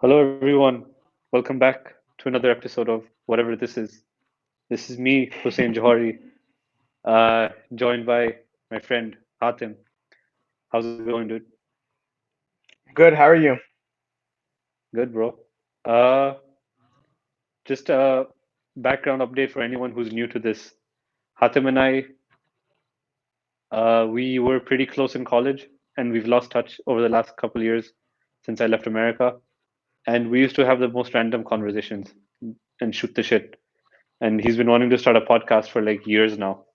Hello, everyone. Welcome back to another episode of whatever this is. This is me, Hussein Johari, joined by my friend Hatim. How's it going, dude? Good, how are you? Good, bro. Uh, just a background update for anyone who's new to this. Hatim and I, we were pretty close in college, and we've lost touch over the last couple of years since I left America. And we used to have the most random conversations and shoot the shit. And he's been wanting to start a podcast for like years now.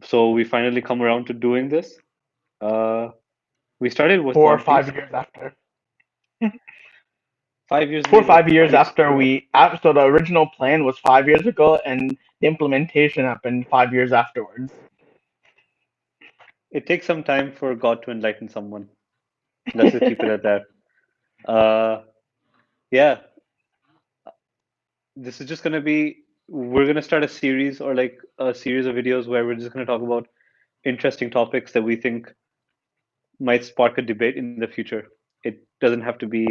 So we finally come around to doing this. Uh, we started with Four or One five Piece years after. 5 years Four or later. 5 years It's after so the original plan was 5 years ago, and the implementation happened 5 years afterwards. it takes some time for God to enlighten someone. Let's just keep it at that. Uh, yeah, this is just gonna be. We're gonna start a series or like a series of videos where we're just gonna talk about interesting topics that we think might spark a debate in the future. It doesn't have to be.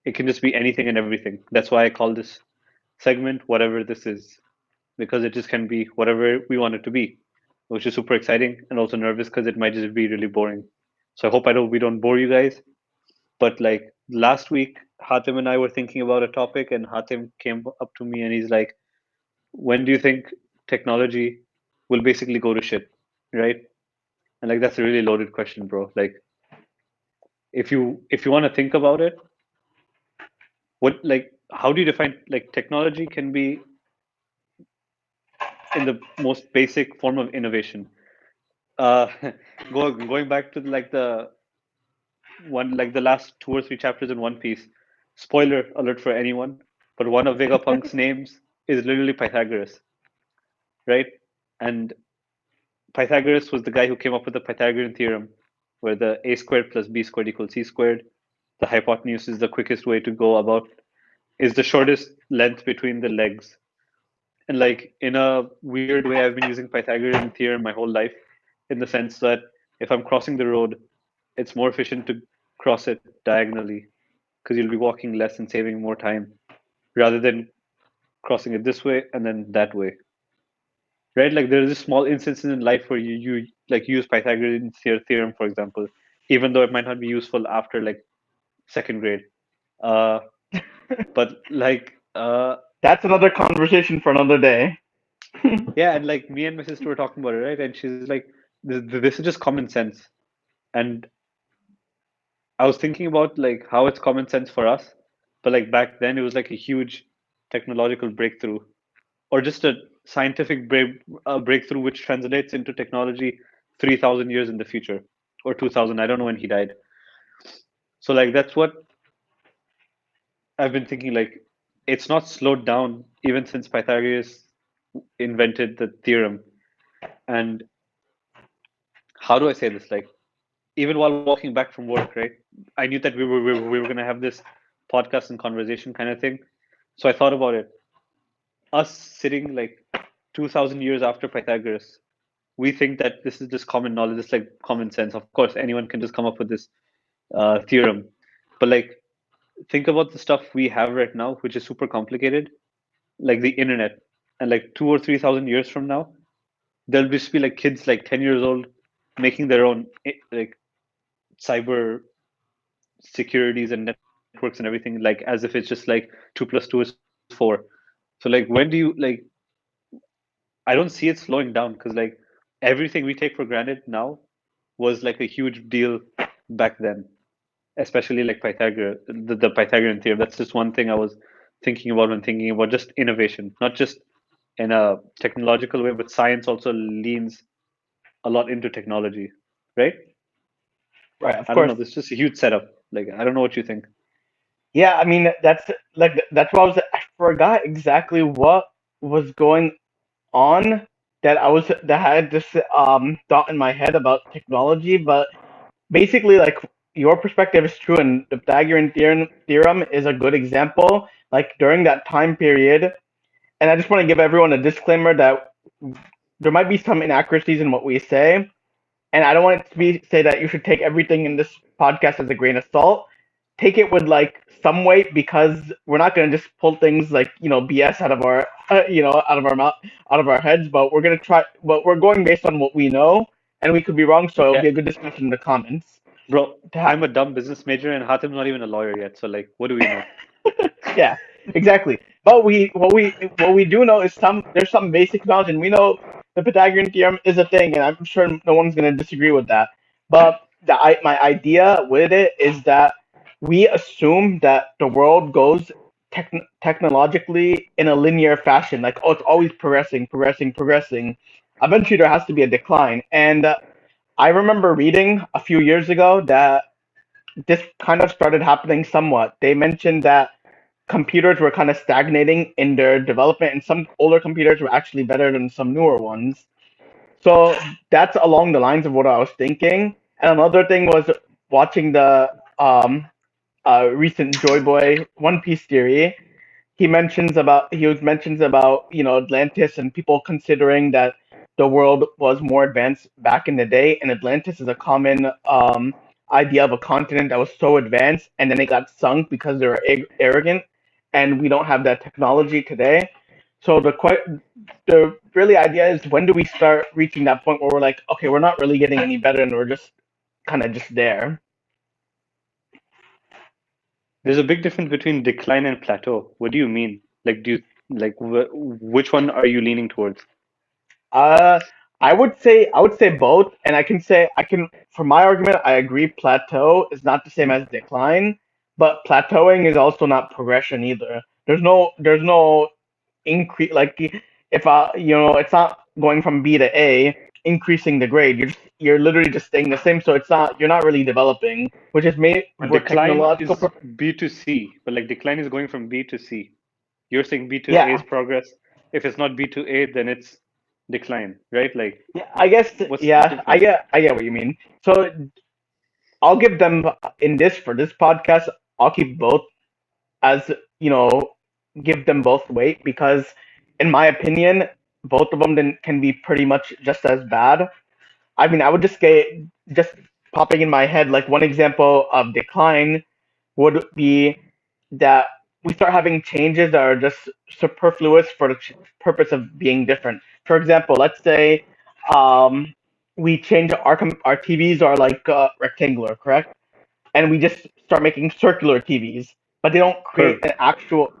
It can just be anything and everything. That's why I call this segment whatever this is, because it just can be whatever we want it to be, which is super exciting and also nervous because it might just be really boring. So I hope I don't we don't bore you guys. But like last week, Hatim and I were thinking about a topic, and Hatim came up to me and he's like, "When do you think technology will basically go to shit?" Right? And like that's a really loaded question, bro. Like if you want to think about it, what like how do you define like technology can be in the most basic form of innovation? Uh, going back to like the one like the last two or three chapters in One Piece. Spoiler alert for anyone, but one of Vegapunk's names is literally Pythagoras, right? And Pythagoras was the guy who came up with the Pythagorean theorem, where the a squared plus b squared equals c squared. The hypotenuse is the quickest way to go about is the shortest length between the legs. And like in a weird way, I've been using Pythagorean theorem my whole life, in the sense that if I'm crossing the road, it's more efficient to cross it diagonally because you'll be walking less and saving more time rather than crossing it this way and then that way, right? Like there's just small instances in life where you like use Pythagorean theorem, for example, even though it might not be useful after like second grade. Uh, but like That's another conversation for another day. yeah, and like me and my sister were talking about it, right? And she's like, "This is just common sense." And I was thinking about like how it's common sense for us, but like back then it was like a huge technological breakthrough or just a scientific breakthrough which translates into technology 3,000 years in the future or 2,000. I don't know when he died. So like that's what I've been thinking. Like it's not slowed down even since Pythagoras invented the theorem. And how do I say this? Like even while walking back from work, right? I knew that we were gonna have this podcast and conversation kind of thing. So I thought about it. Us sitting like 2,000 years after Pythagoras, we think that this is just common knowledge, it's like common sense. Of course, anyone can just come up with this theorem. But like, think about the stuff we have right now, which is super complicated, like the internet. And like 2 or 3,000 years from now, there'll just be like kids like 10 years old making their own like cyber securities and networks and everything, like as if it's just like 2 plus 2 is 4. So like, when do you like? I don't see it slowing down because like everything we take for granted now was like a huge deal back then, especially like Pythagoras, the Pythagorean theorem. That's just one thing I was thinking about when thinking about just innovation, not just in a technological way, but science also leans a lot into technology, right? Right, of I don't course. know. This is just a huge setup. Like, I don't know what you think. Yeah, I mean that's what I forgot exactly what was going on that had this thought in my head about technology, but basically like your perspective is true, and the Pythagorean theorem is a good example. Like during that time period, and I just want to give everyone a disclaimer that there might be some inaccuracies in what we say, and I don't want it to be say that you should take everything in this podcast as a grain of salt. take it with like some weight because we're not gonna just pull things like BS out of our out of our mouth, out of our heads, but we're gonna try. But we're going based on what we know, and we could be wrong. So it'll Yeah, be a good discussion in the comments. bro. To ha- I'm a dumb business major, and Hatim's not even a lawyer yet. So like, what do we know? yeah, exactly. But what we do know is there's some basic knowledge, and we know the Pythagorean theorem is a thing, and I'm sure no one's gonna disagree with that. But my idea with it is that we assume that the world goes technologically in a linear fashion, like oh, it's always progressing, progressing, progressing. Eventually, there has to be a decline, and I remember reading a few years ago that this kind of started happening somewhat. They mentioned that computers were kind of stagnating in their development, and some older computers were actually better than some newer ones. So that's along the lines of what I was thinking. And another thing was watching the recent Joy Boy One Piece theory. He mentions about Atlantis and people considering that the world was more advanced back in the day, and Atlantis is a common idea of a continent that was so advanced, and then it got sunk because they were arrogant, and we don't have that technology today. So the really idea is, when do we start reaching that point where we're like, okay, we're not really getting any better, and we're just kind of just there. There's a big difference between decline and plateau. What do you mean? Like, do you like which one are you leaning towards? Uh, I would say both, and I can for my argument, I agree plateau is not the same as decline, but plateauing is also not progression either. There's no increase, like if it's not going from B to A, increasing the grade. You're literally just staying the same, so you're not really developing, which is made But where decline technological is B to C, but like decline is going from B to C. You're saying B to A is yeah. progress. If it's not B to A, then it's decline, right? Like, Yeah, I guess what's the yeah, I difference? get I get what you mean. So I'll give them for this podcast. I'll keep both as you know, give them both weight because, in my opinion, both of them then can be pretty much just as bad. I mean, I would just popping in my head like one example of decline would be that we start having changes that are just superfluous for the purpose of being different. For example, let's say um, we change our TVs are like rectangular, correct? And we just start making circular TVs, but they don't create Curved, an actual,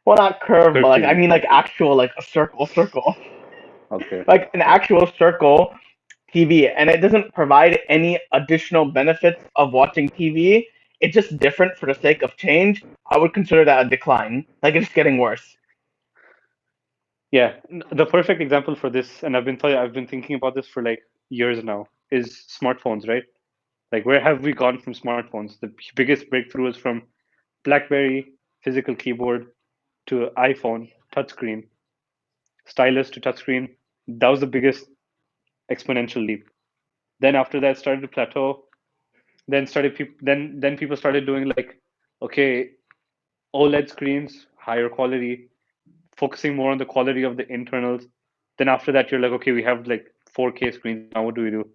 well, not curve, but curved like I TV. mean like actual like a circle, Okay. like an actual circle TV, and it doesn't provide any additional benefits of watching TV. It's just different for the sake of change. I would consider that a decline. Like it's getting worse. Yeah, the perfect example for this, and I've been thinking about this for like years now, is smartphones, right? Like, where have we gone from smartphones? The biggest breakthrough was from BlackBerry, physical keyboard, to iPhone, touchscreen, stylus to touchscreen. That was the biggest exponential leap. Then after that, started to plateau. Then people started doing like, okay, OLED screens, higher quality, focusing more on the quality of the internals. Then after that, you're like, okay, we have like 4K screens. Now what do we do?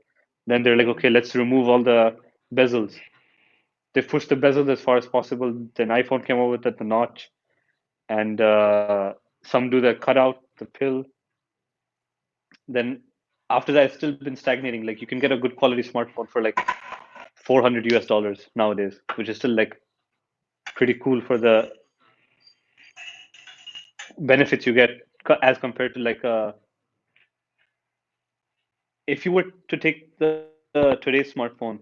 Then they're like, okay, let's remove all the bezels. They pushed the bezels as far as possible. Then iPhone came up with the notch, and some do the cutout, the pill. Then after that, it's still been stagnating. Like, you can get a good quality smartphone for like 400 US dollars nowadays, which is still like pretty cool for the benefits you get as compared to like if you were to take the today's smartphone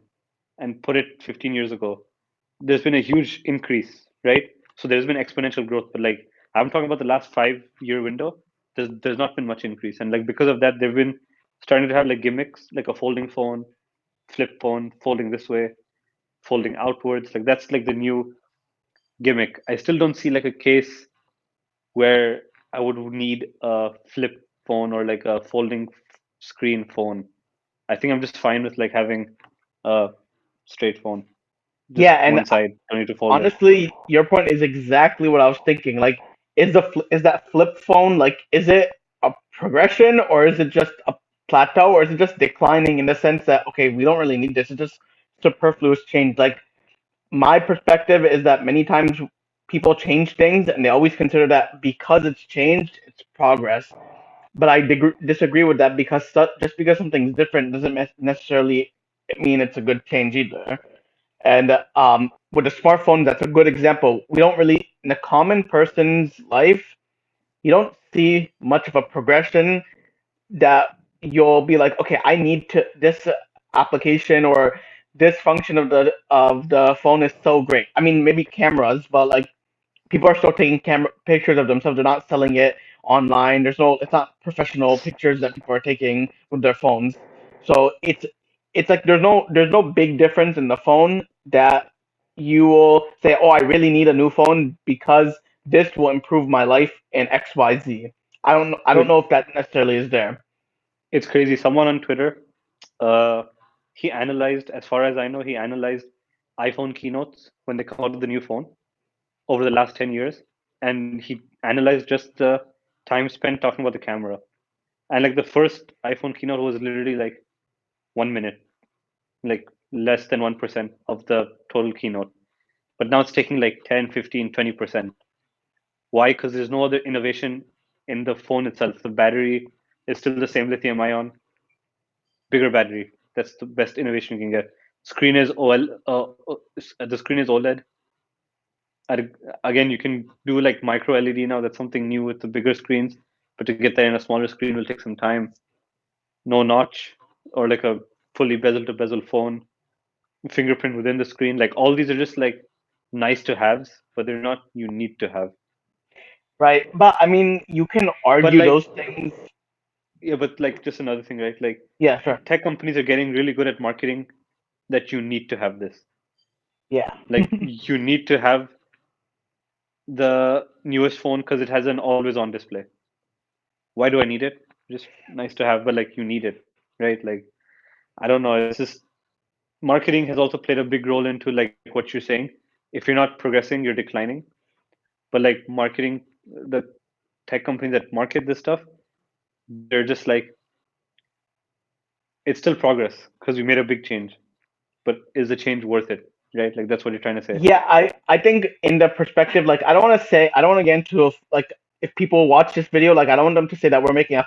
and put it 15 years ago, there's been a huge increase, right? So there's been exponential growth, but like I'm talking about the last 5 year window, there's not been much increase, and like because of that, they've been starting to have like gimmicks, like a folding phone, flip phone, folding this way, folding outwards. Like that's like the new gimmick. I still don't see like a case where I would need a flip phone or like a folding screen phone. I think I'm just fine with like having a straight phone, Yeah, just and one side. Don't need to fold it. honestly, your point is exactly what I was thinking. Like, is that flip phone, like, is it a progression, or is it just a plateau, or is it just declining in the sense that okay, we don't really need this. It's just superfluous change. Like my perspective is that many times people change things and they always consider that because it's changed, it's progress. But I disagree with that because just because something's different doesn't necessarily mean it's a good change either. And with the smartphone, that's a good example. We don't really, in a common person's life, you don't see much of a progression that you'll be like, okay, I need to this application or this function of the phone is so great. I mean, maybe cameras, but like people are still taking camera pictures of themselves. They're not selling it online. It's not professional pictures that people are taking with their phones. So it's like there's no big difference in the phone that you will say, oh, I really need a new phone because this will improve my life in XYZ. I don't Wait, know if that necessarily is there. it's crazy. Someone on Twitter, uh, he analyzed, as far as I know, he analyzed iPhone keynotes when they come out with the new phone over the last 10 years. And he analyzed just the time spent talking about the camera. And like the first iPhone keynote was literally like 1 minute, like less than 1% of the total keynote. But now it's taking like 10, 15, 20%. Why? Because there's no other innovation in the phone itself. The battery is still the same lithium ion, bigger battery. That's the best innovation you can get. Screen is the screen is OLED. Again, you can do like micro LED now. That's something new with the bigger screens. But to get that in a smaller screen will take some time. No notch or like a fully bezel to bezel phone. Fingerprint within the screen. Like all these are just like nice to haves, but they're not you need to have. Right. But I mean, you can But argue like those things. yeah, but like just another thing, right? Like Yeah, sure. tech companies are getting really good at marketing that you need to have this. Yeah. Like you need to have the newest phone because it has an always on display. Why do I need it? Just nice to have, but like you need it, right? Like I don't know. It's just marketing has also played a big role into like what you're saying. If you're not progressing, you're declining. But like marketing, the tech companies that market this stuff, they're just like it's still progress because we made a big change. But is the change worth it? Right? Like that's what you're trying to say. Yeah, I think in the perspective, like I don't want to get into like if people watch this video, like I don't want them to say that we're making a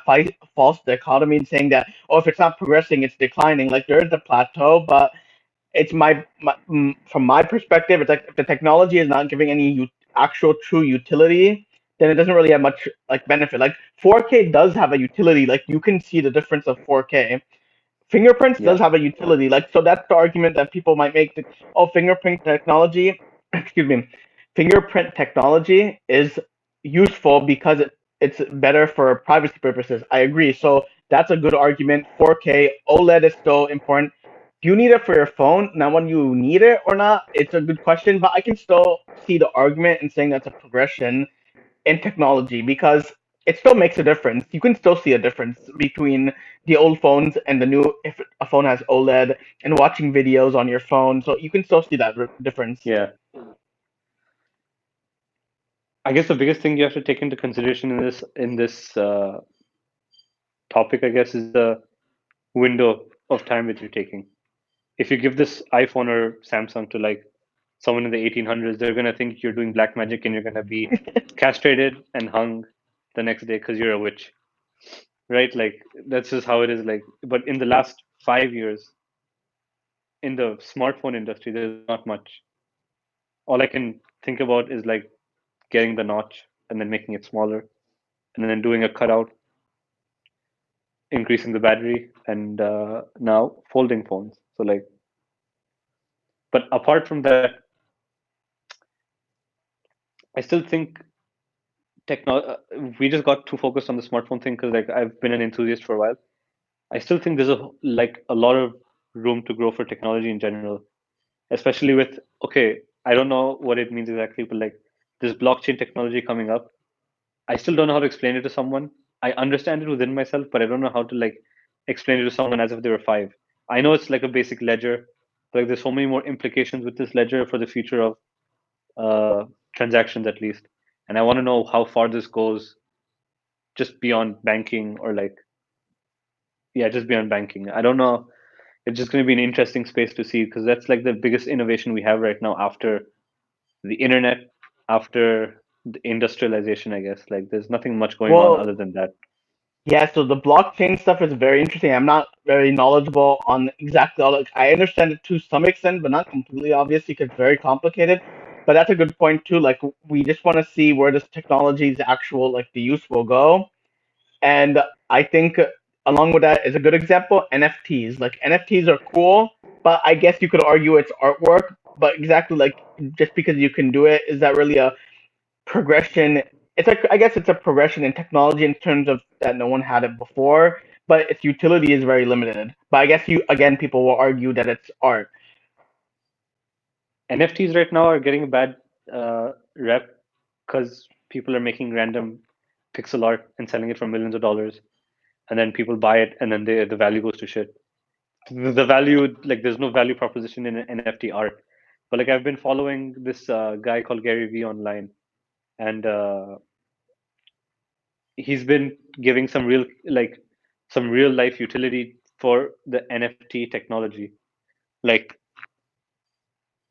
false dichotomy and saying that oh if it's not progressing it's declining. Like there is a plateau, but it's from my perspective, it's like if the technology is not giving any actual true utility, then it doesn't really have much like benefit. Like 4K does have a utility, like you can see the difference of 4K. Fingerprints Yeah. does have a utility, like so that's the argument that people might make that oh fingerprint technology, excuse me, fingerprint technology is useful because it's better for privacy purposes. I agree. So that's a good argument. 4K OLED is still important. Do you need it for your phone? Now, when you need it or not, it's a good question, but I can still see the argument in saying that's a progression in technology because it still makes a difference. You can still see a difference between the old phones and the new if a phone has OLED and watching videos on your phone. So you can still see that difference. Yeah. I guess the biggest thing you have to take into consideration in this topic, I guess, is the window of time that you're taking. If you give this iPhone or Samsung to like someone in the 1800s, they're gonna think you're doing black magic and you're gonna be castrated and hung the next day because you're a witch, right? Like that's just how it is. Like, but in the last 5 years in the smartphone industry, there's not much. All I can think about is like getting the notch and then making it smaller and then doing a cutout, increasing the battery, and now folding phones. So like, but apart from that, I still think techno. We just got too focused on the smartphone thing because like I've been an enthusiast for a while. I still think there's a lot of room to grow for technology in general, especially with okay, I don't know what it means exactly, but like this blockchain technology coming up, I still don't know how to explain it to someone. I understand it within myself, but I don't know how to like explain it to someone as if they were five. I know it's like a basic ledger, but like there's so many more implications with this ledger for the future of uh, transactions at least. And I want to know how far this goes just beyond banking or like yeah, just beyond banking. I don't know it's just going to be an interesting space to see because that's like the biggest innovation we have right now after the internet, after the industrialization, I guess. Like there's nothing much going on Well, other than that. yeah, so the blockchain stuff is very interesting. I'm not very knowledgeable on exactly all. Like, I understand it to some extent, but not completely, obviously, because it's very complicated. But that's a good point too. Like, we just want to see where this technology's actual, like, the use will go. And I think along with that is a good example, NFTs. Like, NFTs are cool, but I guess you could argue it's artwork. But exactly, like, just because you can do it, is that really a progression? It's like, I guess it's a progression in technology in terms of that no one had it before, but its utility is very limited. But I guess you again, people will argue that it's art. NFTs right now are getting a bad rep because people are making random pixel art and selling it for millions of dollars, and then people buy it, and then the value goes to shit. The value, like, there's no value proposition in NFT art. But like, I've been following this guy called Gary Vee online, and he's been giving some real life utility for the NFT technology. Like,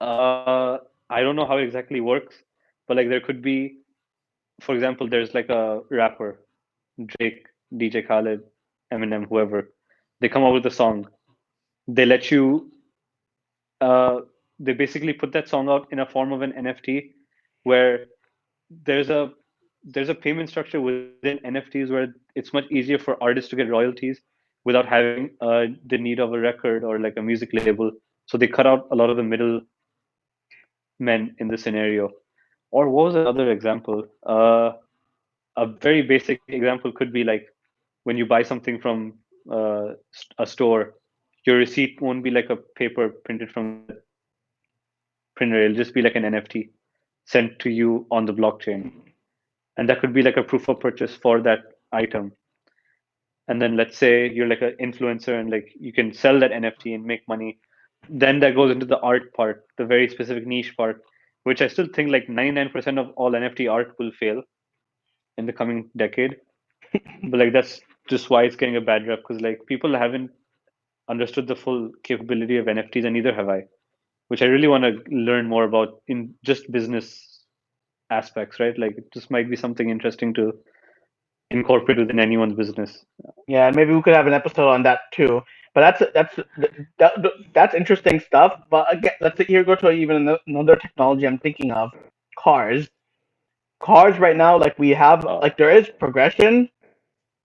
I don't know how it exactly works, but like there could be, for example, there's like a rapper, Drake, DJ Khaled, Eminem, whoever. They come out with a song. They let you, uh, they basically put that song out in a form of an NFT, where there's a there's a payment structure within NFTs where it's much easier for artists to get royalties without having the need of a record or like a music label. So they cut out a lot of the middle men in the scenario. Or what was another example? A very basic example could be like when you buy something from a store, your receipt won't be like a paper printed from the printer. It'll just be like an NFT sent to you on the blockchain. And that could be like a proof of purchase for that item. And then let's say you're like an influencer and like you can sell that NFT and make money. Then that goes into the art part, the very specific niche part, which I still think like 99% of all NFT art will fail in the coming decade. But like that's just why it's getting a bad rep because like people haven't understood the full capability of NFTs, and neither have I, which I really want to learn more about in just business aspects, right? Like it just might be something interesting to incorporate within anyone's business. Yeah, and maybe we could have an episode on that too. But that's interesting stuff. But again, let's here go to even another technology I'm thinking of, cars. Cars right now, like we have, Uh, like there is progression,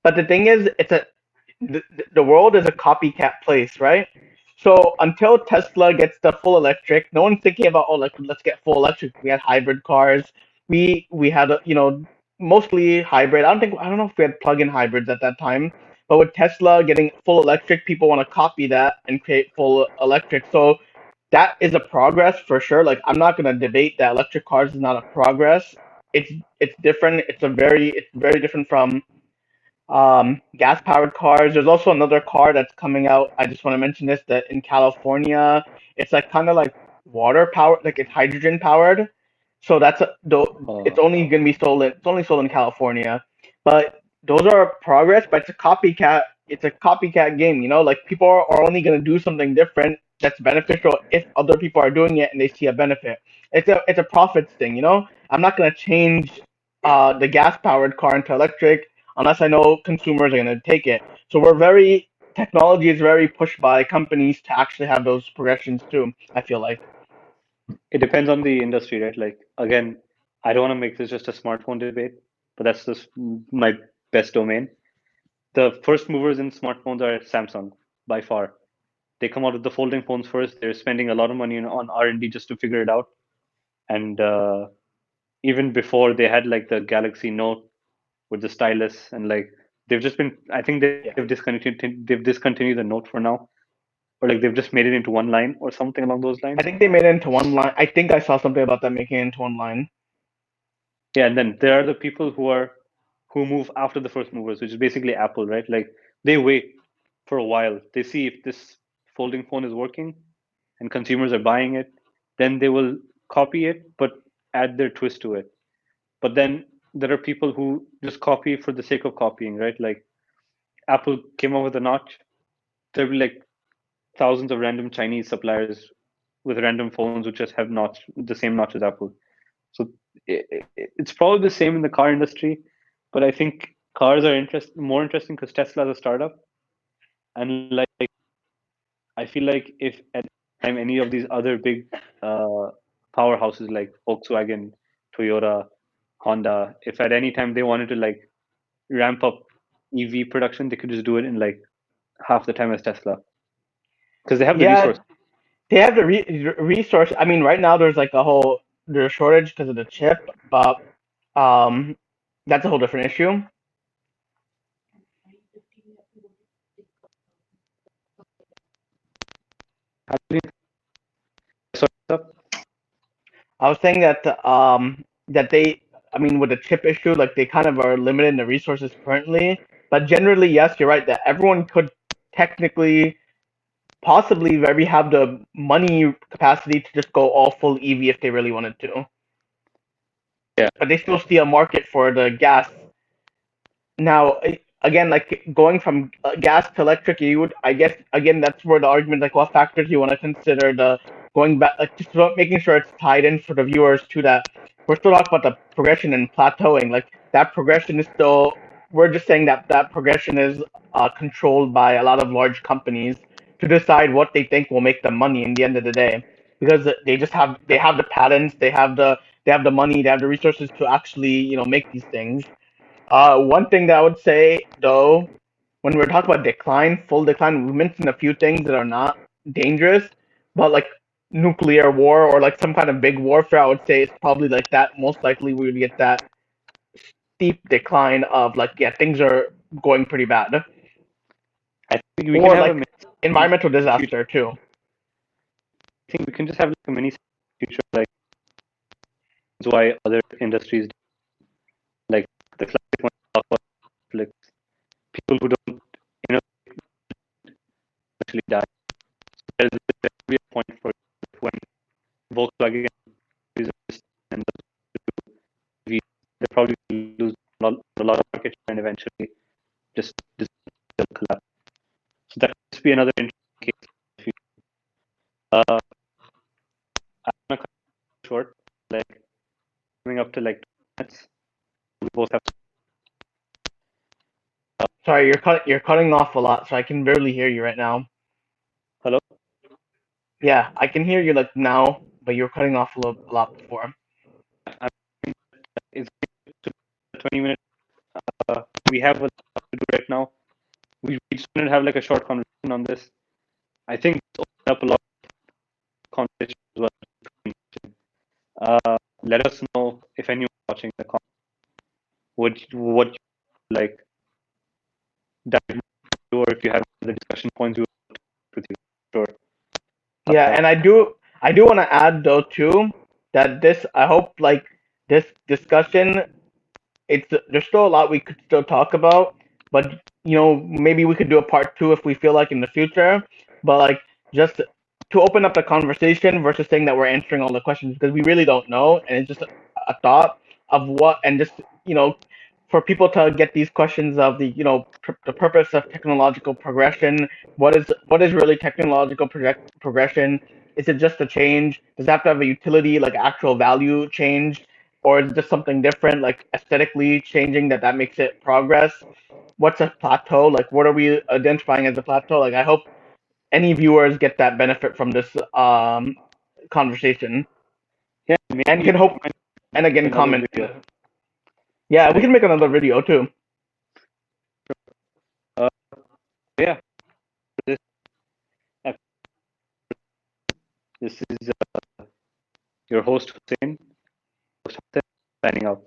but the thing is, the world is a copycat place, right? So until Tesla gets the full electric, no one's thinking about, oh, like let's get full electric. We had hybrid cars. We had mostly hybrid. I don't know if we had plug-in hybrids at that time. But with Tesla getting full electric, people want to copy that and create full electric. So that is a progress for sure. Like I'm not gonna debate that electric cars is not a progress. It's it's different. It's very different from gas powered cars. There's also another car that's coming out. I just want to mention this, that in California, it's like kind of like water powered, like it's hydrogen powered. So it's uh, only going to be sold it's only sold in California. But those are progress, but it's a copycat game, like people are only going to do something different that's beneficial if other people are doing it and they see a benefit. It's a profits thing. I'm not going to change the gas powered car into electric unless I know consumers are going to take it. So technology is very pushed by companies to actually have those progressions too, I feel like. it depends on the industry, right? Like again, I don't want to make this just a smartphone debate, but that's just my best domain. The first movers in smartphones are Samsung by far. They come out with the folding phones first. They're spending a lot of money on R&D just to figure it out. And even before they had like the Galaxy Note with the stylus, and like they've just been. I think Yeah. they've discontinued the Note for now, or like they've just made it into one line or something along those I lines. think they made it into one line. I think I saw something about that making it into one line. Yeah, and then there are the people who move after the first movers, which is basically Apple, right? Like they wait for a while. They see if this folding phone is working and consumers are buying it, then they will copy it but add their twist to it. But then there are people who just copy for the sake of copying, right? Like Apple came up with a notch. They'll be like, thousands of random Chinese suppliers with random phones which just have the same notch as Apple. So it's probably the same in the car industry, but I think cars are more interesting because Tesla is a startup, and like I feel like if at the time any of these other big uh, powerhouses like Volkswagen, Toyota, Honda, if at any time they wanted to like ramp up EV production, they could just do it in like half the time as Tesla because they have the Yeah, resource. they have the resource. I mean, right now there's like there's a shortage because of the chip, but um, that's a whole different issue. I was saying that I mean, with the chip issue, like they kind of are limited in the resources currently. But generally, yes, you're right that everyone could technically, possibly, maybe have the money capacity to just go all full EV if they really wanted to. Yeah, But they still see a market for the gas. Now, again, like going from gas to electric, you would, I guess, again, that's where the argument, like, what factors you want to consider the going back, like, just making sure it's tied in for the viewers to that. We're still talking about the progression and plateauing. Like, that progression is still, we're just saying that that progression is controlled by a lot of large companies to decide what they think will make them money in the end of the day. Because they have the patents, they have the money, they have the resources to actually, make these things. One thing that I would say though, when we're talking about decline, full decline, we mentioned a few things that are not dangerous, but like nuclear war or like some kind of big warfare, I would say it's probably like that. Most likely we would get that steep decline of like, yeah, things are going pretty bad. I think we can Or have a like mini environmental future. disaster too. I think we can just have like a mini future, like why other industries like the classic one of Netflix, people who don't you know actually die. There's will be a point for when Volkswagen is and we they probably lose a lot of market share and eventually just collapse. So that could be another interesting case. I'm gonna cut it short, like coming up to like 2 minutes. We both have. Sorry, you're cutting off a lot, so I can barely hear you right now. Hello. Yeah, I can hear you like now, but you're cutting off a lot before. I mean, it's 20 minutes. We have a lot to do right now. We just want to have like a short conversation on this. I think it's opened up a lot of conversation as well. Let us know if anyone watching the comment what you like dive into, or if you have other discussion points we will with you. Sure. Yeah, and I do want to add though too that this I hope like this discussion, it's there's still a lot we could still talk about, but maybe we could do a part two if we feel like in the future. But like just to open up the conversation versus saying that we're answering all the questions because we really don't know, and it's just a thought of what and just for people to get these questions of the the purpose of technological progression. What is really technological progression? Is it just a change? Does it have to have a utility, like actual value change? Or is it just something different, like aesthetically changing that makes it progress? What's a plateau? Like, what are we identifying as a plateau? Like, I hope any viewers get that benefit from this conversation, Yeah, and maybe can hope, we might and again make another comment. video. Yeah, we Like, can make another video too. uh, yeah, this this is your host Hussein, signing out.